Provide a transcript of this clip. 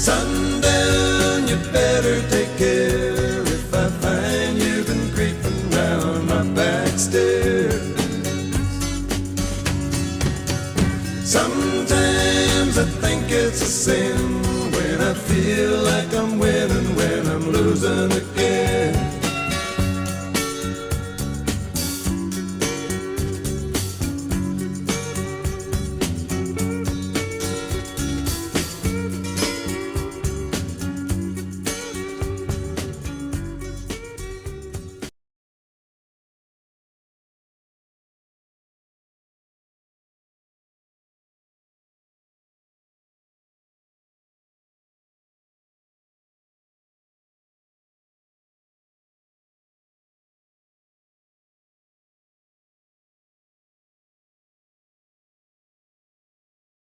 Sundown, you better take care if I find you've been creeping round my back stairs. Sometimes I think it's a sin when I feel like I'm winning when I'm losing again.